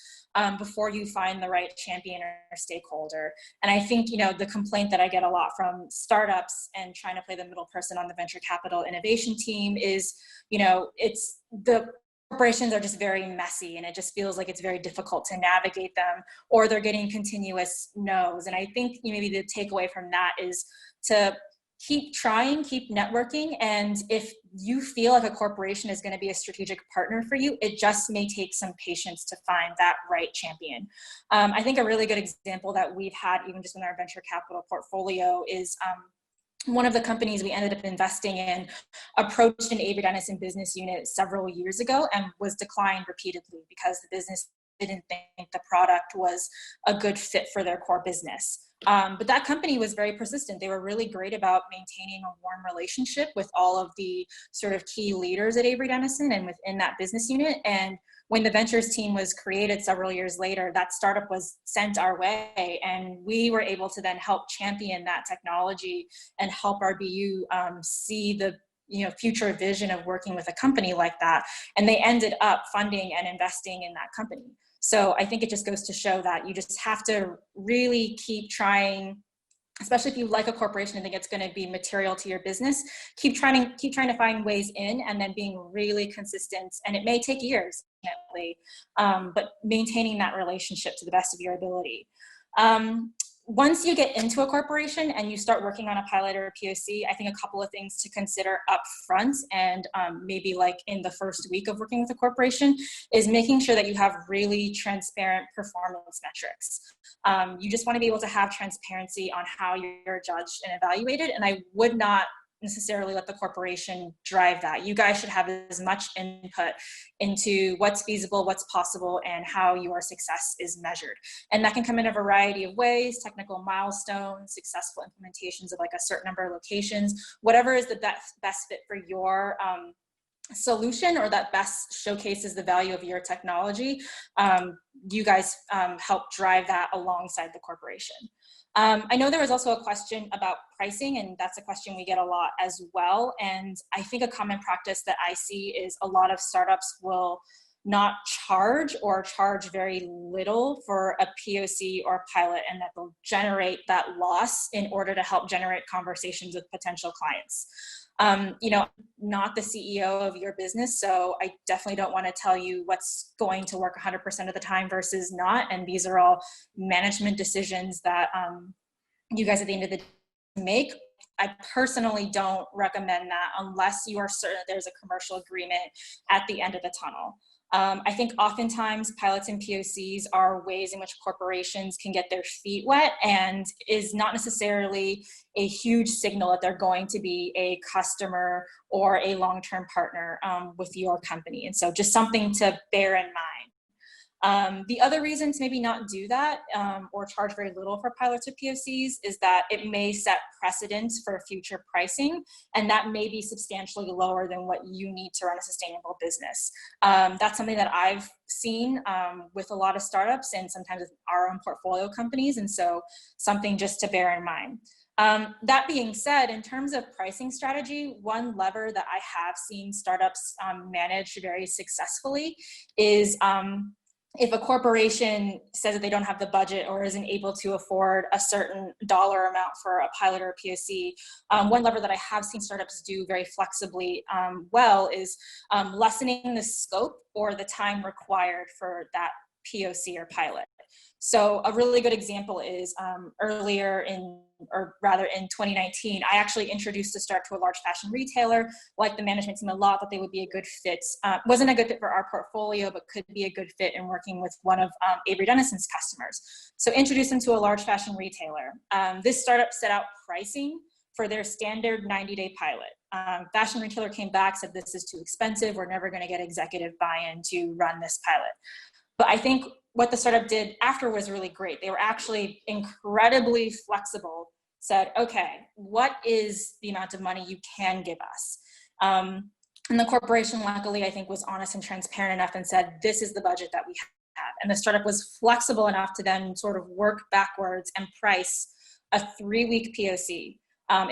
before you find the right champion or stakeholder. And I think, the complaint that I get a lot from startups and trying to play the middle person on the venture capital innovation team is, it's the corporations are just very messy, and it just feels like it's very difficult to navigate them, or they're getting continuous no's. And I think maybe the takeaway from that is to keep trying, keep networking. And if you feel like a corporation is going to be a strategic partner for you, it just may take some patience to find that right champion. I think a really good example that we've had, even just in our venture capital portfolio, is one of the companies we ended up investing in approached an Avery Dennison business unit several years ago and was declined repeatedly because the business didn't think the product was a good fit for their core business. But that company was very persistent. They were really great about maintaining a warm relationship with all of the sort of key leaders at Avery Dennison and within that business unit. And when the ventures team was created several years later, that startup was sent our way, and we were able to then help champion that technology and help our BU see the future vision of working with a company like that. And they ended up funding and investing in that company. So I think it just goes to show that you just have to really keep trying, especially if you like a corporation and think it's going to be material to your business, keep trying to find ways in, and then being really consistent. And it may take years, definitely, but maintaining that relationship to the best of your ability. Once you get into a corporation and you start working on a pilot or a POC, I think a couple of things to consider up front, and maybe like in the first week of working with a corporation, is making sure that you have really transparent performance metrics. You just want to be able to have transparency on how you're judged and evaluated, and I would not necessarily let the corporation drive that. You guys should have as much input into what's feasible, what's possible, and how your success is measured. And that can come in a variety of ways: technical milestones, successful implementations of like a certain number of locations, whatever is the best fit for your solution, or that best showcases the value of your technology. You guys help drive that alongside the corporation. I know there was also a question about pricing, and that's a question we get a lot as well. And I think a common practice that I see is a lot of startups will not charge, or charge very little for a POC or pilot, and that they'll generate that loss in order to help generate conversations with potential clients. Not the CEO of your business, so I definitely don't want to tell you what's going to work 100% of the time versus not. And these are all management decisions that you guys at the end of the day make. I personally don't recommend that unless you are certain that there's a commercial agreement at the end of the tunnel. I think oftentimes pilots and POCs are ways in which corporations can get their feet wet, and is not necessarily a huge signal that they're going to be a customer or a long-term partner with your company. And so just something to bear in mind. The other reason to maybe not do that or charge very little for pilots or POCs is that it may set precedents for future pricing, and that may be substantially lower than what you need to run a sustainable business. That's something that I've seen with a lot of startups, and sometimes with our own portfolio companies, and so something just to bear in mind. That being said, in terms of pricing strategy, one lever that I have seen startups manage very successfully is if a corporation says that they don't have the budget or isn't able to afford a certain dollar amount for a pilot or a POC, one lever that I have seen startups do very flexibly well is lessening the scope or the time required for that POC or pilot. So a really good example is earlier in 2019, I actually introduced a startup to a large fashion retailer. Like the management team a lot, that they would be a good fit. Wasn't a good fit for our portfolio, but could be a good fit in working with one of Avery Dennison's customers. So introduced them to a large fashion retailer. This startup set out pricing for their standard 90-day pilot. Fashion retailer came back, said this is too expensive. We're never going to get executive buy-in to run this pilot. But I think what the startup did after was really great. They were actually incredibly flexible, said, okay, what is the amount of money you can give us? And the corporation, luckily, I think was honest and transparent enough and said, this is the budget that we have. And the startup was flexible enough to then sort of work backwards and price a 3-week POC.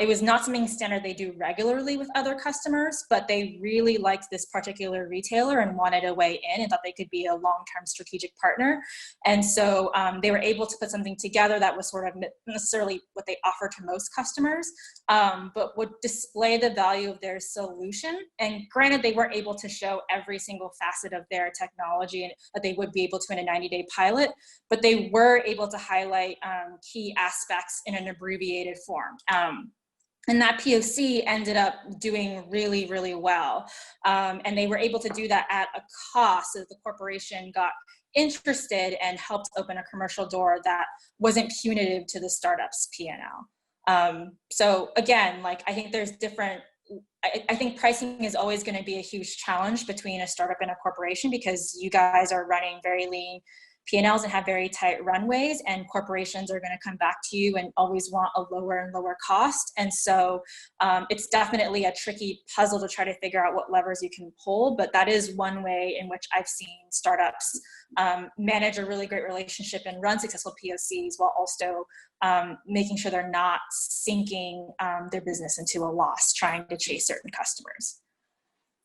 It was not something standard they do regularly with other customers, but they really liked this particular retailer and wanted a way in and thought they could be a long-term strategic partner. And so they were able to put something together that was sort of not necessarily what they offer to most customers, but would display the value of their solution. And granted, they weren't able to show every single facet of their technology and that they would be able to in a 90-day pilot, but they were able to highlight key aspects in an abbreviated form. And that POC ended up doing really, really well. And they were able to do that at a cost so that the corporation got interested and helped open a commercial door that wasn't punitive to the startup's P&L. So again, like I think there's different, I think pricing is always going to be a huge challenge between a startup and a corporation, because you guys are running very lean P&Ls and have very tight runways, and corporations are going to come back to you and always want a lower and lower cost. And so it's definitely a tricky puzzle to try to figure out what levers you can pull, but that is one way in which I've seen startups manage a really great relationship and run successful POCs while also making sure they're not sinking their business into a loss trying to chase certain customers.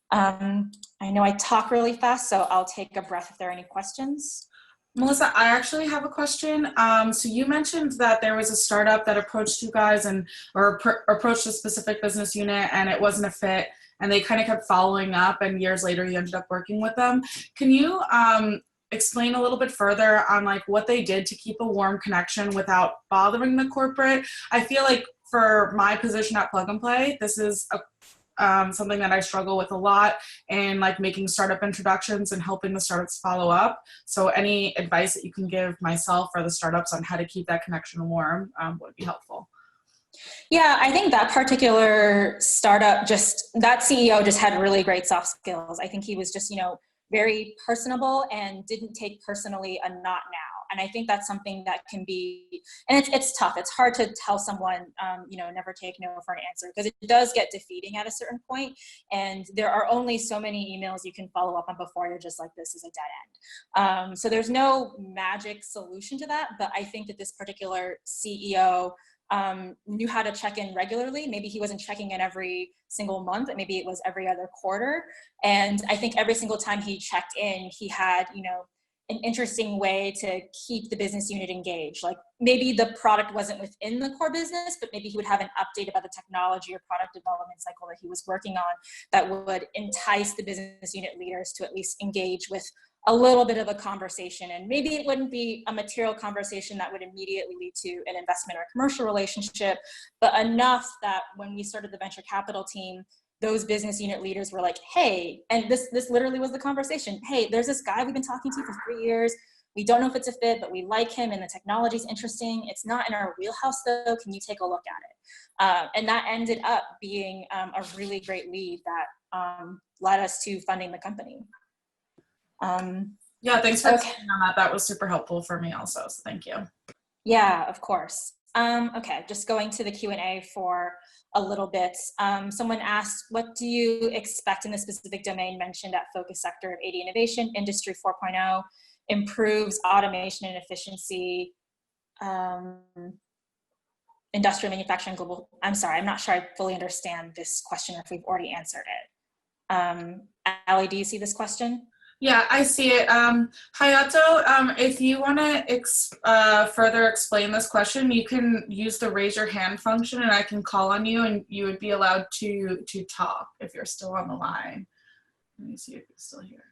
I know I talk really fast, so I'll take a breath if there are any questions. Melissa, I actually have a question. So you mentioned that there was a startup that approached you guys or approached a specific business unit and it wasn't a fit, and they kind of kept following up, and years later you ended up working with them. Can you explain a little bit further on like what they did to keep a warm connection without bothering the corporate? I feel like for my position at Plug and Play, this is something that I struggle with a lot, in like making startup introductions and helping the startups follow up. So any advice that you can give myself or the startups on how to keep that connection warm would be helpful. Yeah, I think that particular startup, that CEO just had really great soft skills. I think he was just, very personable and didn't take personally a not now. And I think that's something that can be, and it's tough. It's hard to tell someone, never take no for an answer, because it does get defeating at a certain point. And there are only so many emails you can follow up on before you're just like, this is a dead end. So there's no magic solution to that. But I think that this particular CEO knew how to check in regularly. Maybe he wasn't checking in every single month, but maybe it was every other quarter. And I think every single time he checked in, he had, an interesting way to keep the business unit engaged. Like maybe the product wasn't within the core business, but maybe he would have an update about the technology or product development cycle that he was working on that would entice the business unit leaders to at least engage with a little bit of a conversation. And maybe it wouldn't be a material conversation that would immediately lead to an investment or commercial relationship, but enough that when we started the venture capital team, those business unit leaders were like, hey, and this literally was the conversation. Hey, there's this guy we've been talking to for 3 years. We don't know if it's a fit, but we like him and the technology's interesting. It's not in our wheelhouse though. Can you take a look at it? And that ended up being a really great lead that led us to funding the company. Yeah, thanks for explaining on that. That was super helpful for me also, so thank you. Yeah, of course. Okay, just going to the Q&A for a little bit. Someone asked, what do you expect in the specific domain mentioned at focus sector of AD innovation, Industry 4.0, improves automation and efficiency, industrial manufacturing, global, I'm sorry, I'm not sure I fully understand this question or if we've already answered it. Ali, do you see this question? Yeah, I see it. Hayato, if you want to further explain this question, you can use the raise your hand function and I can call on you and you would be allowed to talk if you're still on the line. Let me see if he's still here.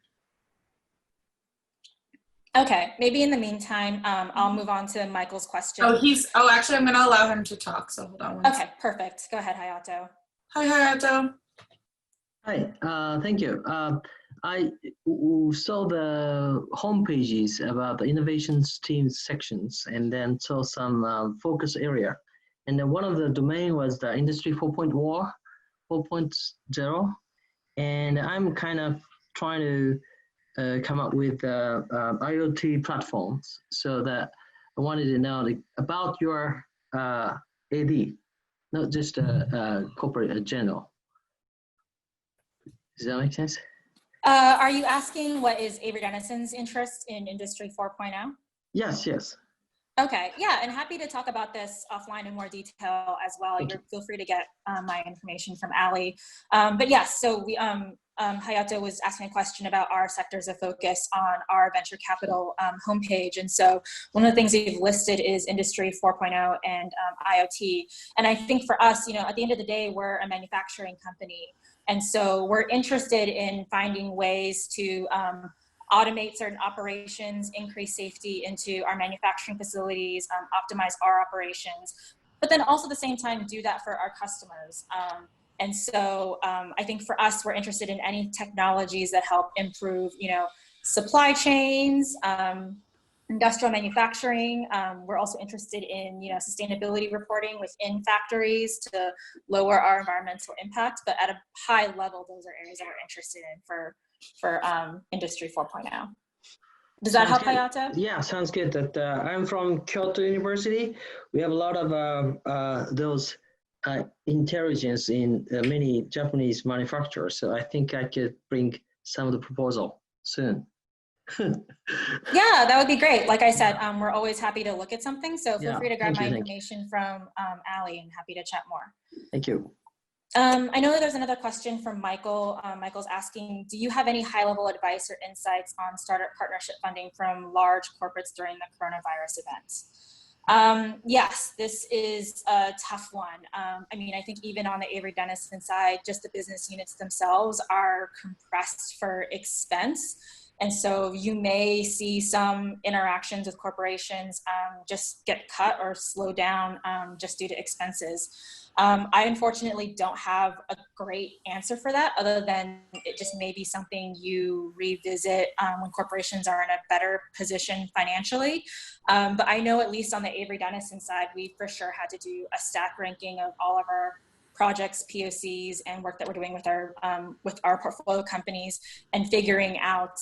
Okay, maybe in the meantime, I'll move on to Michael's question. Actually, I'm going to allow him to talk, so hold on one second. Okay, perfect. Go ahead, Hayato. Hi, Hayato. Hi, thank you. I saw the home pages about the innovations team sections and then saw some focus area. And then one of the domain was the Industry 4.0. And I'm kind of trying to come up with IoT platforms, so that I wanted to know about your AD, not just corporate general. Does that make sense? Are you asking what is Avery Dennison's interest in Industry 4.0? Yes. Okay, yeah, and happy to talk about this offline in more detail as well. Feel free to get my information from Ali. But yes, so we, Hayato was asking a question about our sectors of focus on our venture capital homepage. And so one of the things we've listed is Industry 4.0 and IoT. And I think for us, at the end of the day, we're a manufacturing company. And so we're interested in finding ways to automate certain operations, increase safety into our manufacturing facilities, optimize our operations, but then also at the same time do that for our customers. And so I think for us, we're interested in any technologies that help improve, supply chains, industrial manufacturing. We're also interested in, sustainability reporting within factories to lower our environmental impact. But at a high level, those are areas that we're interested in for Industry 4.0. Does that help, Hayato? Yeah, sounds good. That I'm from Kyoto University. We have a lot of those intelligence in many Japanese manufacturers. So I think I could bring some of the proposal soon. Yeah, that would be great. Like I said, we're always happy to look at something. So feel free to grab my Thank you. information from Ali, and happy to chat more. Thank you. I know that there's another question from Michael. Michael's asking, do you have any high-level advice or insights on startup partnership funding from large corporates during the coronavirus events? Yes, this is a tough one. I think even on the Avery Dennison side, just the business units themselves are compressed for expense. And so you may see some interactions with corporations just get cut or slow down just due to expenses. I unfortunately don't have a great answer for that, other than it just may be something you revisit when corporations are in a better position financially. But I know, at least on the Avery Dennison side, we for sure had to do a stack ranking of all of our projects, POCs, and work that we're doing with our portfolio companies, and figuring out,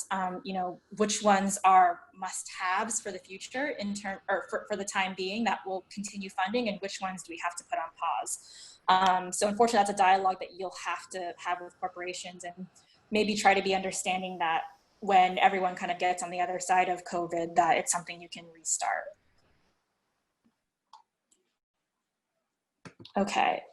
which ones are must-haves for the future for the time being that will continue funding, and which ones do we have to put on pause. So unfortunately, that's a dialogue that you'll have to have with corporations, and maybe try to be understanding that when everyone kind of gets on the other side of COVID, that it's something you can restart. Okay.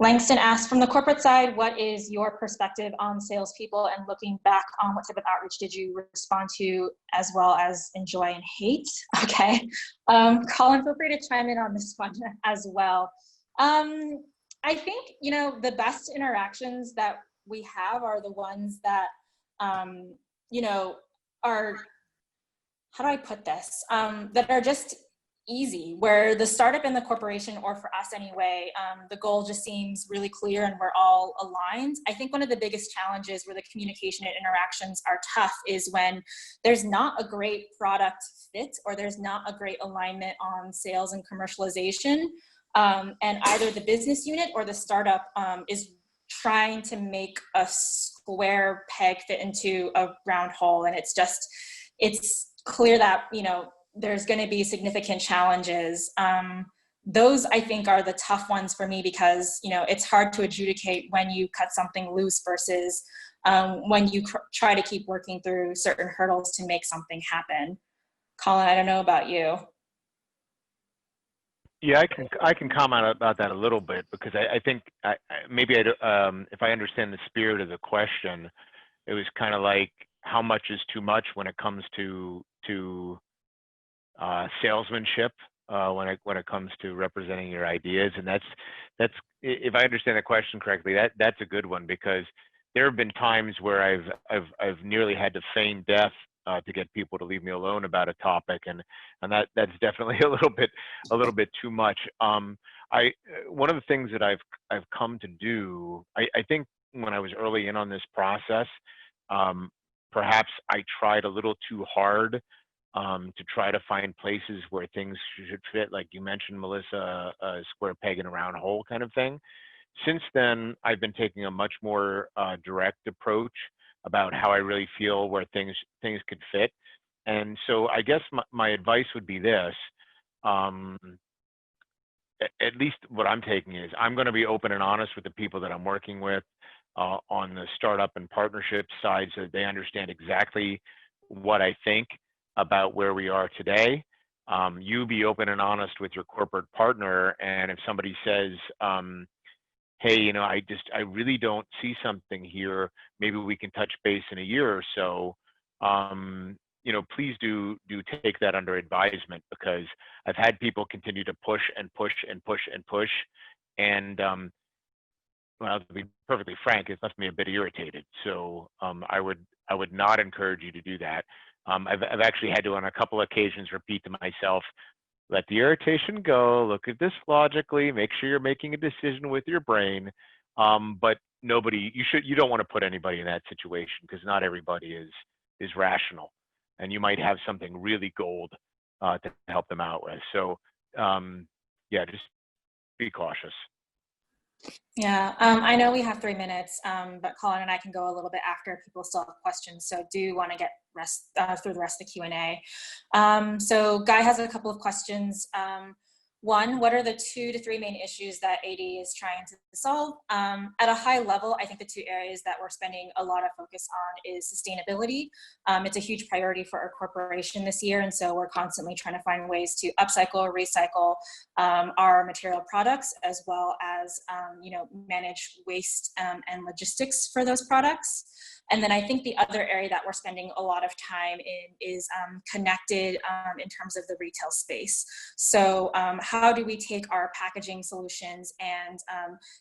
Langston asked, from the corporate side, what is your perspective on salespeople, and looking back on what type of outreach did you respond to, as well as enjoy and hate? Okay. Collin, feel free to chime in on this one as well. I think, the best interactions that we have are the ones that, are, how do I put this? That are just easy, where the startup and the corporation, or for us anyway, the goal just seems really clear and we're all aligned. I think one of the biggest challenges where the communication and interactions are tough is when there's not a great product fit, or there's not a great alignment on sales and commercialization. And either the business unit or the startup is trying to make a square peg fit into a round hole. And it's clear that, there's going to be significant challenges. Those, I think, are the tough ones for me, because, it's hard to adjudicate when you cut something loose versus when you try to keep working through certain hurdles to make something happen. Collin, I don't know about you. Yeah, I can comment about that a little bit, because I think if I understand the spirit of the question, it was kind of like, how much is too much when it comes to salesmanship, when it comes to representing your ideas. And that's if I understand the question correctly, that's a good one, because there have been times where I've nearly had to feign death to get people to leave me alone about a topic, and that's definitely a little bit too much. One of the things that I've come to do, I think when I was early in on this process, perhaps I tried a little too hard to try to find places where things should fit, like you mentioned, Melissa, a square peg in a round hole kind of thing. Since then, I've been taking a much more direct approach about how I really feel where things could fit. And so I guess my advice would be this. At least what I'm taking is, I'm going to be open and honest with the people that I'm working with on the startup and partnership side, so that they understand exactly what I think about where we are today. You be open and honest with your corporate partner, and if somebody says, hey, I really don't see something here, maybe we can touch base in a year or so, please do take that under advisement, because I've had people continue to push and push and push and push, and well, to be perfectly frank, it left me a bit irritated. So I would not encourage you to do that. I've actually had to, on a couple occasions, repeat to myself, let the irritation go, look at this logically, make sure you're making a decision with your brain. But you don't want to put anybody in that situation, because not everybody is rational. and you might have something really gold to help them out with. So yeah, just be cautious. Yeah, I know we have 3 minutes, but Collin and I can go a little bit after if people still have questions. So do want to get through the rest of the Q&A. So Guy has a couple of questions. One, what are the 2 to 3 main issues that AD is trying to solve? At a high level, I think the 2 areas that we're spending a lot of focus on is sustainability. It's a huge priority for our corporation this year, and so we're constantly trying to find ways to upcycle or recycle our material products, as well as manage waste and logistics for those products. And then I think the other area that we're spending a lot of time in is connected in terms of the retail space. So how do we take our packaging solutions and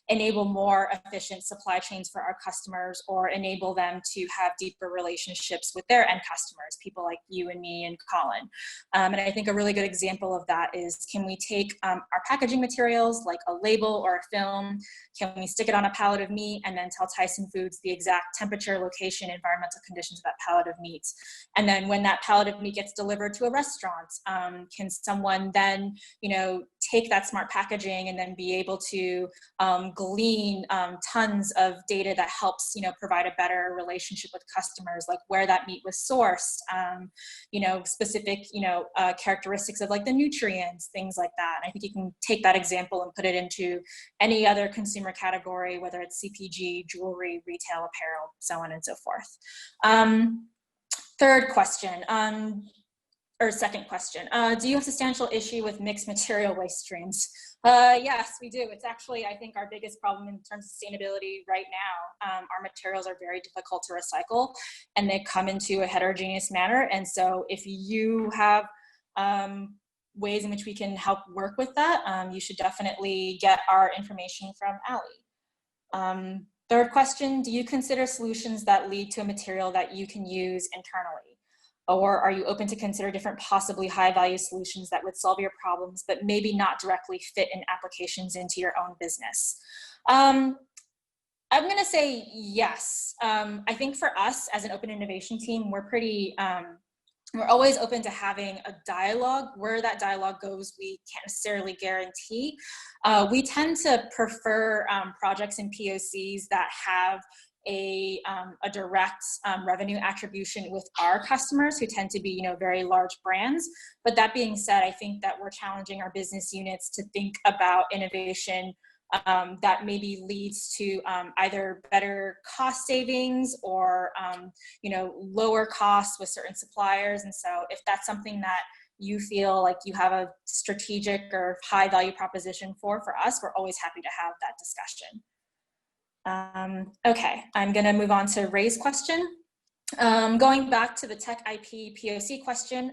enable more efficient supply chains for our customers, or enable them to have deeper relationships with their end customers, people like you and me and Collin. And I think a really good example of that is, can we take our packaging materials like a label or a film, can we stick it on a pallet of meat and then tell Tyson Foods the exact temperature, location, environmental conditions of that pallet of meat? And then when that pallet of meat gets delivered to a restaurant, can someone then, take that smart packaging and then be able to glean tons of data that helps, provide a better relationship with customers, like where that meat was sourced, specific, characteristics of like the nutrients, things like that. I think you can take that example and put it into any other consumer category, whether it's CPG, jewelry, retail, apparel, so on and so forth. Third question, or second question, do you have substantial issue with mixed material waste streams? Yes, we do. It's actually, I think, our biggest problem in terms of sustainability right now. Our materials are very difficult to recycle, and they come into a heterogeneous manner. And so if you have ways in which we can help work with that, you should definitely get our information from Ali. Third question, do you consider solutions that lead to a material that you can use internally? Or are you open to consider different possibly high value solutions that would solve your problems, but maybe not directly fit in applications into your own business? I'm gonna say yes. I think for us as an open innovation team, we're always open to having a dialogue. Where that dialogue goes, we can't necessarily guarantee. We tend to prefer projects and POCs that have a direct revenue attribution with our customers, who tend to be, very large brands. But that being said, I think that we're challenging our business units to think about innovation that maybe leads to either better cost savings or lower costs with certain suppliers. And so if that's something that you feel like you have a strategic or high value proposition for us, we're always happy to have that discussion. Okay, I'm gonna move on to Ray's question. Going back to the tech IP POC question,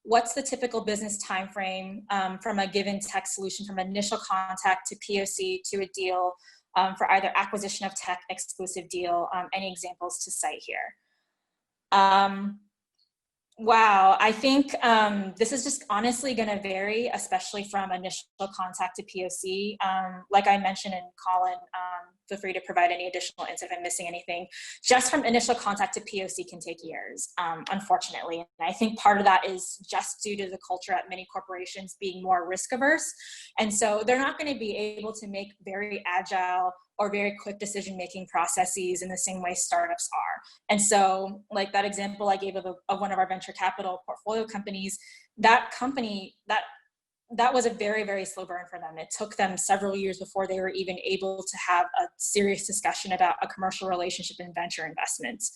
what's the typical business timeframe from a given tech solution, from initial contact to POC to a deal for either acquisition of tech, exclusive deal? Any examples to cite here? Wow, I think this is just honestly going to vary, especially from initial contact to POC. Like I mentioned, and Collin, feel free to provide any additional insight if I'm missing anything. Just from initial contact to POC can take years, unfortunately. And I think part of that is just due to the culture at many corporations being more risk averse. And so they're not going to be able to make very agile or very quick decision-making processes in the same way startups are. And so like that example I gave of one of our venture capital portfolio companies, that company, that was a very, very slow burn for them. It took them several years before they were even able to have a serious discussion about a commercial relationship in venture investments.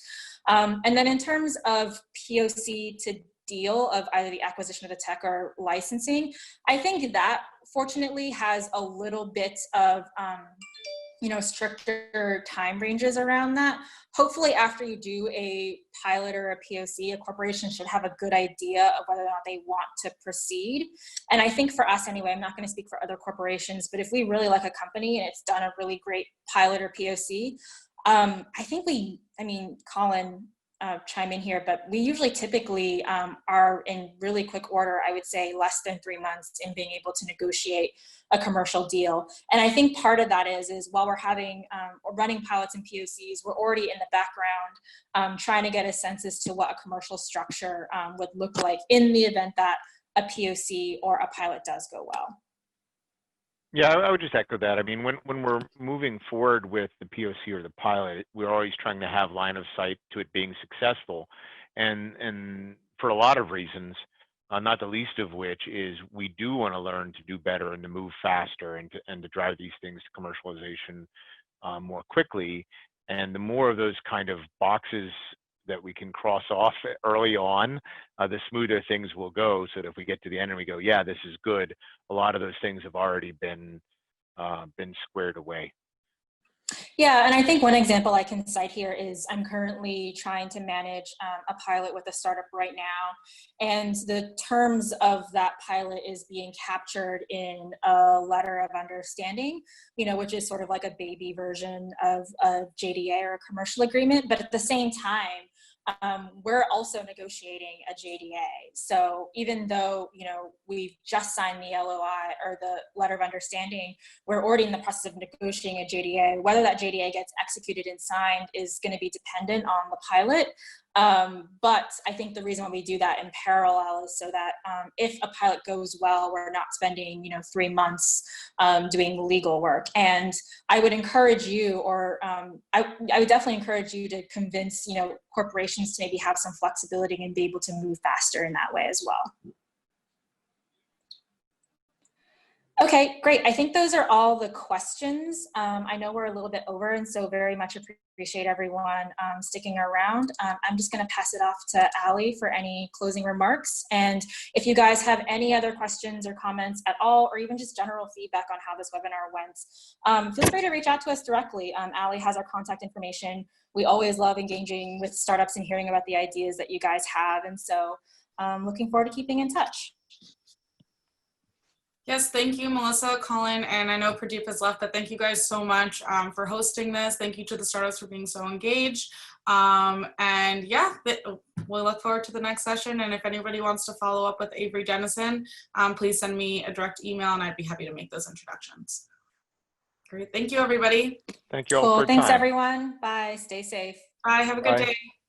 And then in terms of POC to deal of either the acquisition of the tech or licensing, I think that fortunately has a little bit of stricter time ranges around that. Hopefully after you do a pilot or a POC, a corporation should have a good idea of whether or not they want to proceed. And I think for us anyway, I'm not going to speak for other corporations, but if we really like a company and it's done a really great pilot or POC, I think Collin, chime in here, but we usually typically are in really quick order, I would say less than 3 months in being able to negotiate a commercial deal. And I think part of that is while we're having or running pilots and POCs, we're already in the background trying to get a sense as to what a commercial structure would look like in the event that a POC or a pilot does go well. Yeah, I would just echo that. I mean, when we're moving forward with the POC or the pilot, we're always trying to have line of sight to it being successful. And for a lot of reasons, not the least of which is we do want to learn to do better and to move faster and to drive these things to commercialization more quickly. And the more of those kind of boxes that we can cross off early on, the smoother things will go. So that if we get to the end and we go, yeah, this is good, a lot of those things have already been squared away. Yeah, and I think one example I can cite here is I'm currently trying to manage a pilot with a startup right now, and the terms of that pilot is being captured in a letter of understanding, you know, which is sort of like a baby version of a JDA or a commercial agreement, but at the same time, we're also negotiating a JDA. So even though, you know, we've just signed the LOI or the letter of understanding, we're already in the process of negotiating a JDA. Whether that JDA gets executed and signed is going to be dependent on the pilot. But I think the reason why we do that in parallel is so that if a pilot goes well, we're not spending, you know, 3 months doing legal work. And I would encourage you, or I would definitely encourage you to convince, you know, corporations to maybe have some flexibility and be able to move faster in that way as well. Okay, great. I think those are all the questions. I know we're a little bit over, and so very much appreciate everyone sticking around. I'm just going to pass it off to Ali for any closing remarks. And if you guys have any other questions or comments at all, or even just general feedback on how this webinar went, feel free to reach out to us directly. Ali has our contact information. We always love engaging with startups and hearing about the ideas that you guys have. And so looking forward to keeping in touch. Yes, thank you, Melissa, Collin, and I know Pradeep has left, but thank you guys so much for hosting this. Thank you to the startups for being so engaged. And yeah, we'll look forward to the next session. And if anybody wants to follow up with Avery Dennison, please send me a direct email and I'd be happy to make those introductions. Great, thank you, everybody. Thank you all Cool, for your thanks time. everyone. Bye, stay safe. Bye, have a good day.